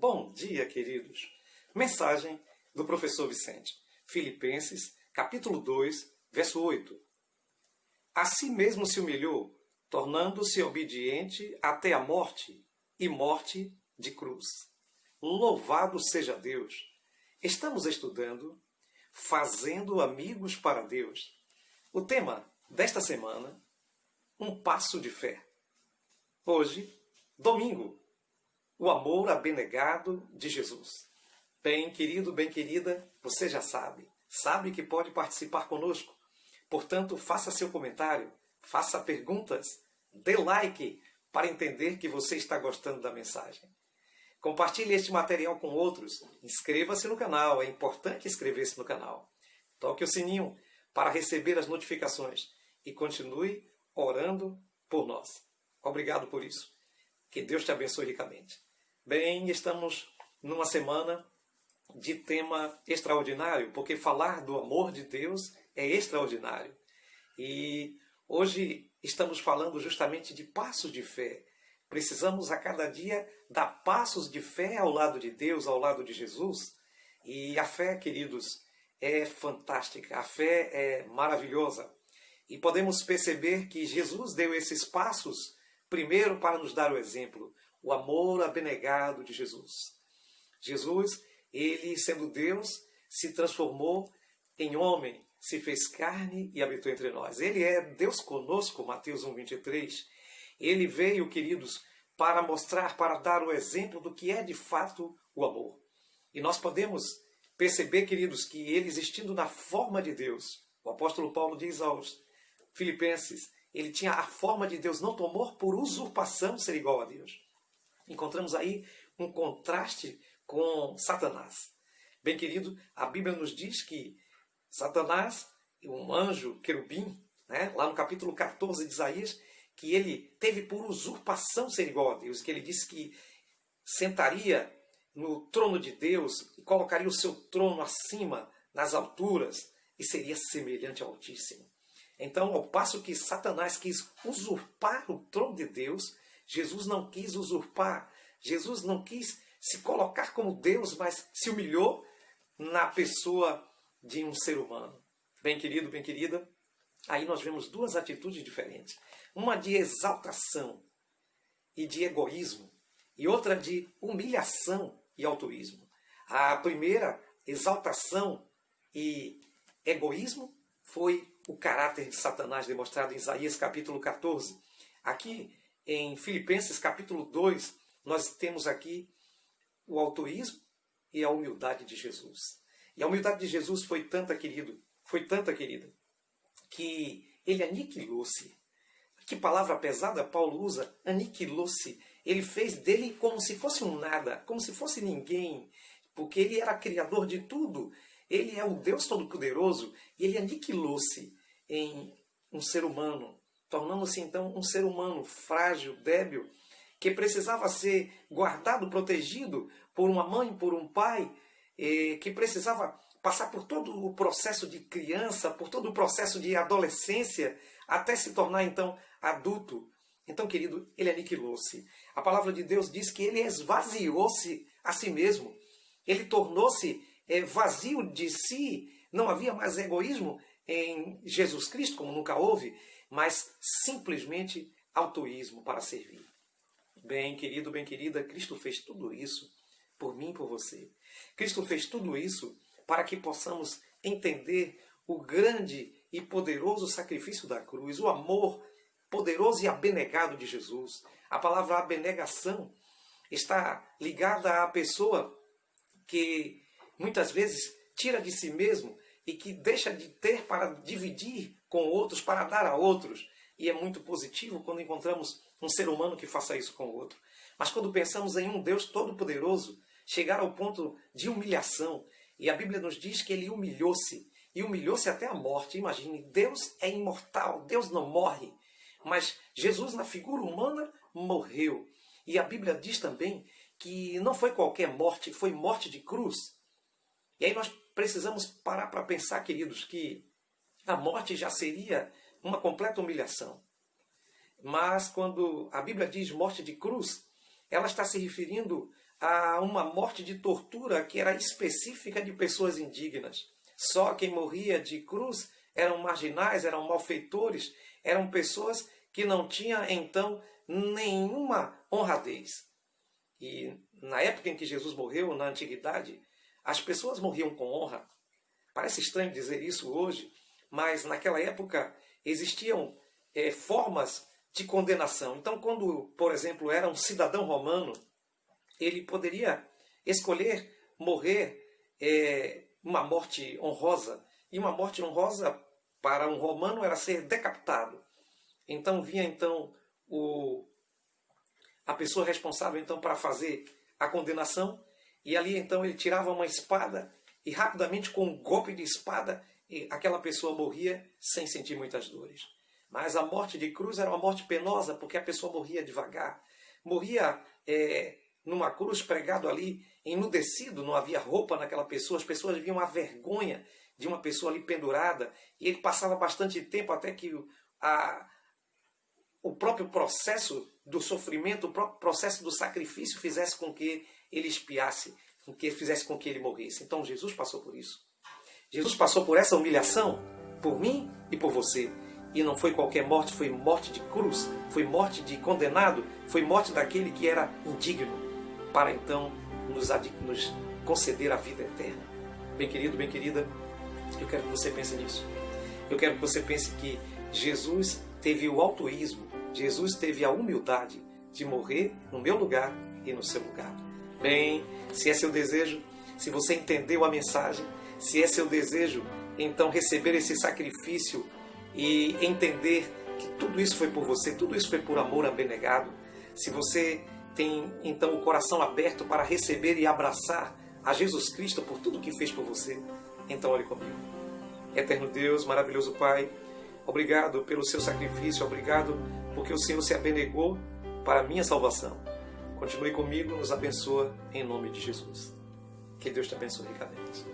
Bom dia, queridos. Mensagem do professor Vicente. Filipenses, capítulo 2, verso 8. A si mesmo se humilhou, tornando-se obediente até a morte, e morte de cruz. Louvado seja Deus! Estamos estudando Fazendo Amigos para Deus. O tema desta semana, um passo de fé. Hoje, domingo, o amor abnegado de Jesus. Bem, querido, bem, querida, você já sabe que pode participar conosco. Portanto, faça seu comentário, faça perguntas, dê like para entender que você está gostando da mensagem. Compartilhe este material com outros, inscreva-se no canal, é importante inscrever-se no canal. Toque o sininho para receber as notificações e continue orando por nós. Obrigado por isso. Que Deus te abençoe ricamente. Bem, estamos numa semana de tema extraordinário, porque falar do amor de Deus é extraordinário. E hoje estamos falando justamente de passos de fé. Precisamos a cada dia dar passos de fé ao lado de Deus, ao lado de Jesus. E a fé, queridos, é fantástica, a fé é maravilhosa. E podemos perceber que Jesus deu esses passos primeiro para nos dar o exemplo, o amor abnegado de Jesus. Jesus, ele sendo Deus, se transformou em homem, se fez carne e habitou entre nós. Ele é Deus conosco, Mateus 1:23. Ele veio, queridos, para mostrar, para dar o exemplo do que é de fato o amor. E nós podemos perceber, queridos, que ele existindo na forma de Deus, o apóstolo Paulo diz aos Filipenses, ele tinha a forma de Deus, não tomou por usurpação ser igual a Deus. Encontramos aí um contraste com Satanás. Bem, querido, a Bíblia nos diz que Satanás, um anjo querubim, lá no capítulo 14 de Isaías, que ele teve por usurpação ser igual a Deus, que ele disse que sentaria no trono de Deus e colocaria o seu trono acima, nas alturas, e seria semelhante ao Altíssimo. Então, ao passo que Satanás quis usurpar o trono de Deus, Jesus não quis usurpar, Jesus não quis se colocar como Deus, mas se humilhou na pessoa de um ser humano. Bem, querido, bem, querida, aí nós vemos duas atitudes diferentes. Uma de exaltação e de egoísmo, e outra de humilhação e altruísmo. A primeira, exaltação e egoísmo, foi o caráter de Satanás demonstrado em Isaías capítulo 14. Aqui em Filipenses capítulo 2, nós temos aqui o altruísmo e a humildade de Jesus. E a humildade de Jesus foi tanta, querida, que ele aniquilou-se. Que palavra pesada Paulo usa? Aniquilou-se. Ele fez dele como se fosse um nada, como se fosse ninguém, porque ele era criador de tudo. Ele é o Deus Todo-Poderoso e ele aniquilou-se em um ser humano, tornando-se então um ser humano frágil, débil, que precisava ser guardado, protegido por uma mãe, por um pai, que precisava passar por todo o processo de criança, por todo o processo de adolescência, até se tornar então adulto. Então, querido, ele aniquilou-se. A palavra de Deus diz que ele esvaziou-se a si mesmo. Ele tornou-se vazio de si. Não havia mais egoísmo em Jesus Cristo, como nunca houve, mas simplesmente altruísmo para servir. Bem, querido, bem, querida, Cristo fez tudo isso por mim e por você. Cristo fez tudo isso para que possamos entender o grande e poderoso sacrifício da cruz, o amor poderoso e abnegado de Jesus. A palavra abnegação está ligada à pessoa que muitas vezes tira de si mesmo e que deixa de ter para dividir com outros, para dar a outros. E é muito positivo quando encontramos um ser humano que faça isso com o outro. Mas quando pensamos em um Deus todo-poderoso, chegar ao ponto de humilhação, e a Bíblia nos diz que ele humilhou-se, e humilhou-se até a morte. Imagine, Deus é imortal, Deus não morre, mas Jesus na figura humana morreu. E a Bíblia diz também que não foi qualquer morte, foi morte de cruz. E aí nós precisamos parar para pensar, queridos, que a morte já seria uma completa humilhação. Mas quando a Bíblia diz morte de cruz, ela está se referindo a uma morte de tortura que era específica de pessoas indignas. Só quem morria de cruz eram marginais, eram malfeitores, eram pessoas que não tinham, então, nenhuma honradez. E na época em que Jesus morreu, na antiguidade, as pessoas morriam com honra. Parece estranho dizer isso hoje, mas naquela época existiam formas de condenação. Então, quando, por exemplo, era um cidadão romano, ele poderia escolher morrer uma morte honrosa. E uma morte honrosa para um romano era ser decapitado. Então vinha a pessoa responsável então para fazer a condenação, e ali então ele tirava uma espada e rapidamente com um golpe de espada aquela pessoa morria sem sentir muitas dores. Mas a morte de cruz era uma morte penosa, porque a pessoa morria devagar, morria numa cruz pregado ali, enudecido, não havia roupa naquela pessoa, as pessoas viam a vergonha de uma pessoa ali pendurada, e ele passava bastante tempo até que o próprio processo do sofrimento, o próprio processo do sacrifício fizesse com que ele expiasse, fizesse com que ele morresse. Então Jesus passou por isso. Jesus passou por essa humilhação, por mim e por você. E não foi qualquer morte, foi morte de cruz, foi morte de condenado, foi morte daquele que era indigno, para então nos conceder a vida eterna. Bem querido, bem querida, eu quero que você pense nisso. Eu quero que você pense que Jesus teve o altruísmo, Jesus teve a humildade de morrer no meu lugar e no seu lugar. Bem, se é seu desejo, se você entendeu a mensagem, se é seu desejo, então receber esse sacrifício e entender que tudo isso foi por você, tudo isso foi por amor abnegado, se você tem então o coração aberto para receber e abraçar a Jesus Cristo por tudo que fez por você, então ore comigo. Eterno Deus, maravilhoso Pai, obrigado pelo seu sacrifício, obrigado porque o Senhor se abnegou para a minha salvação. Continue comigo, nos abençoa em nome de Jesus. Que Deus te abençoe ricamente.